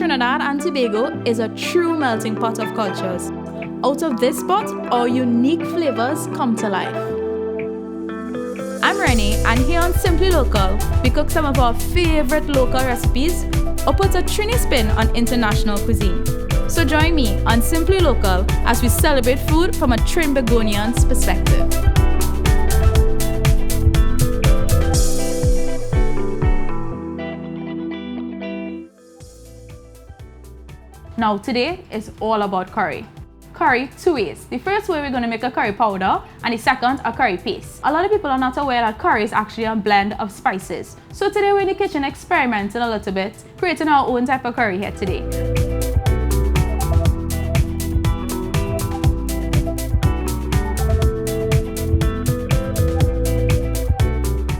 Trinidad and Tobago is a true melting pot of cultures. Out of this pot, our unique flavors come to life. I'm Renee, and here on Simply Local, we cook some of our favorite local recipes or put a Trini spin on international cuisine. So join me on Simply Local as we celebrate food from a Trinbagonian's perspective. Now today is all about curry. Curry two ways. The first way, we're going to make a curry powder, and the second, a curry paste. A lot of people are not aware that curry is actually a blend of spices. So today we're in the kitchen experimenting a little bit, creating our own type of curry here today.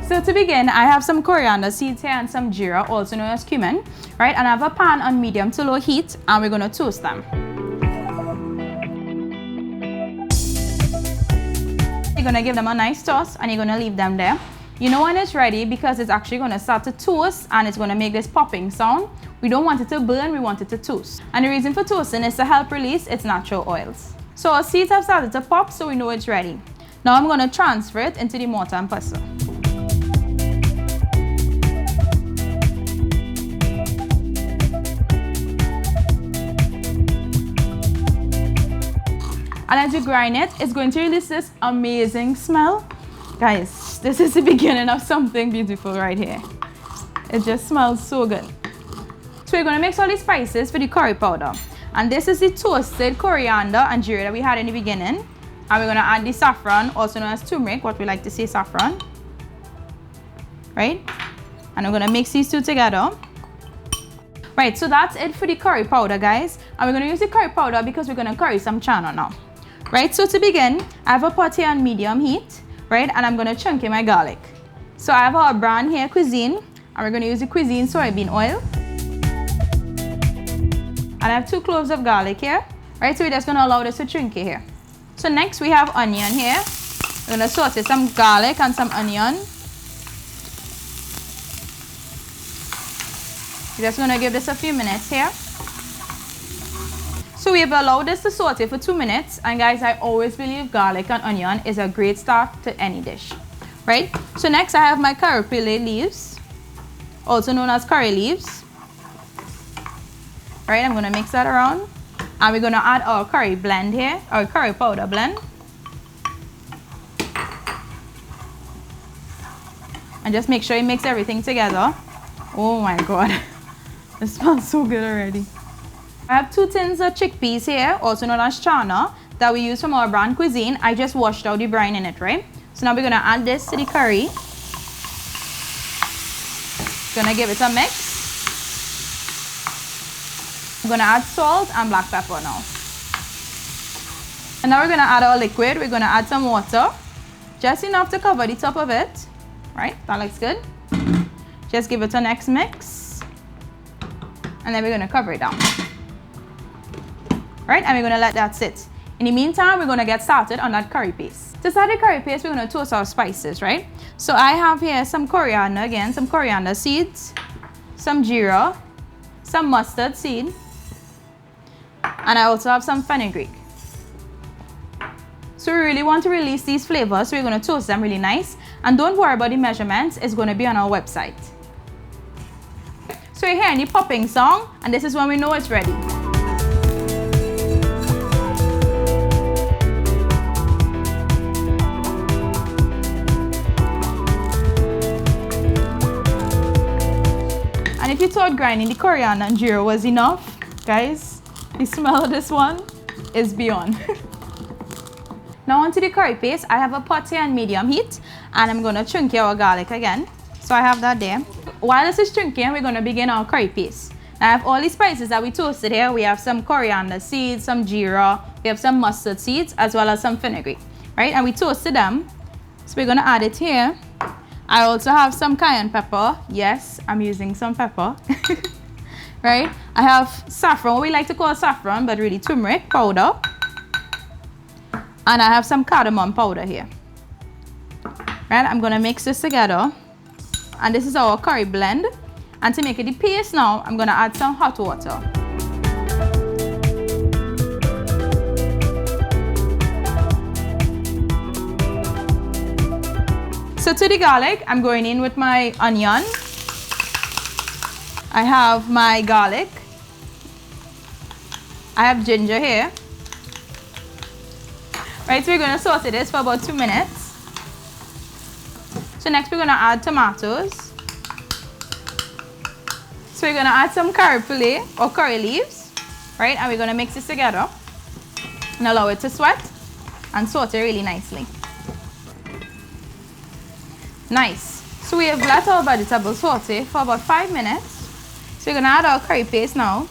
So to begin, I have some coriander seeds here and some jeera, also known as cumin, right? And I have a pan on medium to low heat, and we're going to toast them. You're going to give them a nice toss, and you're going to leave them there. You know when it's ready because it's actually going to start to toast, and it's going to make this popping sound. We don't want it to burn, we want it to toast. And the reason for toasting is to help release its natural oils. So our seeds have started to pop, so we know it's ready. Now I'm going to transfer it into the mortar and pestle. And as you grind it, it's going to release this amazing smell. Guys, this is the beginning of something beautiful right here. It just smells so good. So we're going to mix all the spices for the curry powder. And this is the toasted coriander and jeera that we had in the beginning. And we're going to add the saffron, also known as turmeric, what we like to say saffron. Right? And we're going to mix these two together. Right, so that's it for the curry powder, guys. And we're going to use the curry powder because we're going to curry some channa now. Right, so to begin, I have a pot here on medium heat, right, and I'm going to chunk in my garlic. So I have our brand here, Cuisine, and we're going to use the Cuisine soybean oil. And I have 2 cloves of garlic here, right, so we're just going to allow this to chunk here. So next we have onion here. We're going to saute some garlic and some onion. We're just going to give this a few minutes here. So we've allowed this to saute for 2 minutes, and guys, I always believe garlic and onion is a great start to any dish, right? So next I have my curry leaves, also known as curry leaves, right? I'm going to mix that around, and we're going to add our curry blend here, our curry powder blend, and just make sure you mix everything together. Oh my god, it smells so good already. I have 2 tins of chickpeas here, also known as channa, that we use from our brand Cuisine. I just washed out the brine in it, right? So now we're going to add this to the curry. Going to give it a mix. I'm going to add salt and black pepper now. And now we're going to add our liquid. We're going to add some water, just enough to cover the top of it. Right? That looks good. Just give it a next mix. And then we're going to cover it down. Right, and we're going to let that sit. In the meantime, we're going to get started on that curry paste. To start the curry paste, we're going to toast our spices, right? So I have here some coriander, again, some coriander seeds, some jeera, some mustard seed, and I also have some fenugreek. So we really want to release these flavors, so we're going to toast them really nice. And don't worry about the measurements, it's going to be on our website. So you're hearing the popping song, and this is when we know it's ready. And if you thought grinding the coriander and jeera was enough, guys, the smell of this one is beyond. Now onto the curry paste. I have a pot here on medium heat, and I'm going to chunky our garlic again. So I have that there. While this is chunking, we're going to begin our curry paste. Now I have all the spices that we toasted here. We have some coriander seeds, some jeera, we have some mustard seeds, as well as some fenugreek, right? And we toasted them. So we're going to add it here. I also have some cayenne pepper. Yes, I'm using some pepper. Right? I have saffron, what we like to call saffron, but really turmeric powder. And I have some cardamom powder here. Right? I'm going to mix this together. And this is our curry blend. And to make it the paste now, I'm gonna add some hot water. So to the garlic, I'm going in with my onion. I have my garlic. I have ginger here. Right, so we're gonna saute this for about 2 minutes. So next we're gonna add tomatoes. So we're gonna add some curry fillet or curry leaves, right? And we're gonna mix this together and allow it to sweat and saute really nicely. Nice. So we have let our vegetables saute for about 5 minutes. So we're gonna add our curry paste now.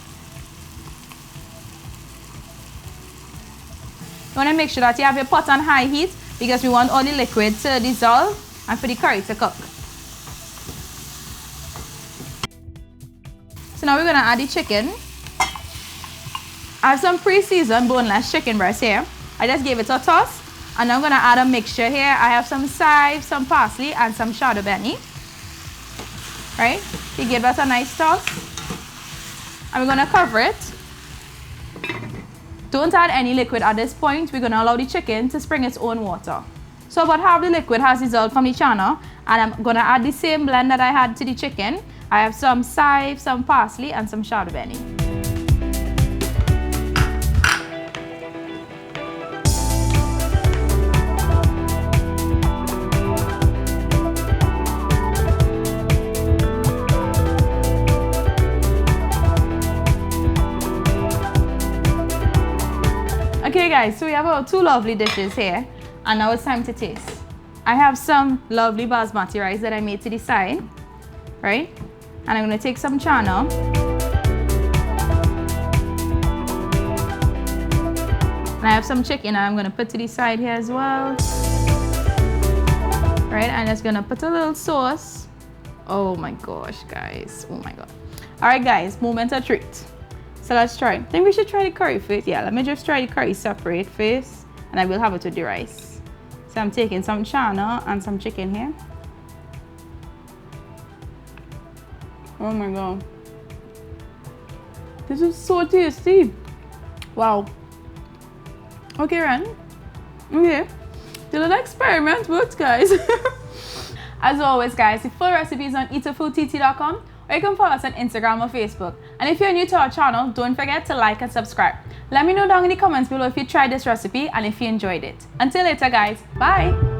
You wanna make sure that you have your pot on high heat because we want all the liquid to dissolve and for the curry to cook. So now we're gonna add the chicken. I have some pre-seasoned boneless chicken breast here. I just gave it a toss. And I'm gonna add a mixture here. I have some chives, some parsley, and some shado beni. Right? You give that a nice toss. And we're gonna cover it. Don't add any liquid at this point. We're gonna allow the chicken to spring its own water. So about half the liquid has dissolved from the channa, and I'm gonna add the same blend that I had to the chicken. I have some chives, some parsley, and some shado beni. Okay guys, so we have our 2 lovely dishes here, and now it's time to taste. I have some lovely basmati rice that I made to the side, right? And I'm gonna take some channa. And I have some chicken I'm gonna put to the side here as well. Right, and just gonna put a little sauce. Oh my gosh, guys, oh my god. All right guys, moment of treat. So let's try. I think we should try the curry first. Yeah, let me just try the curry separate first, and I will have it with the rice. So I'm taking some channa and some chicken here. Oh my god. This is so tasty. Wow. Okay, Ren. Okay. The little experiment works, guys. As always, guys, the full recipe is on eatahfoodtt.com. Or you can follow us on Instagram or Facebook. And if you're new to our channel, don't forget to like and subscribe. Let me know down in the comments below if you tried this recipe and if you enjoyed it. Until later guys, bye!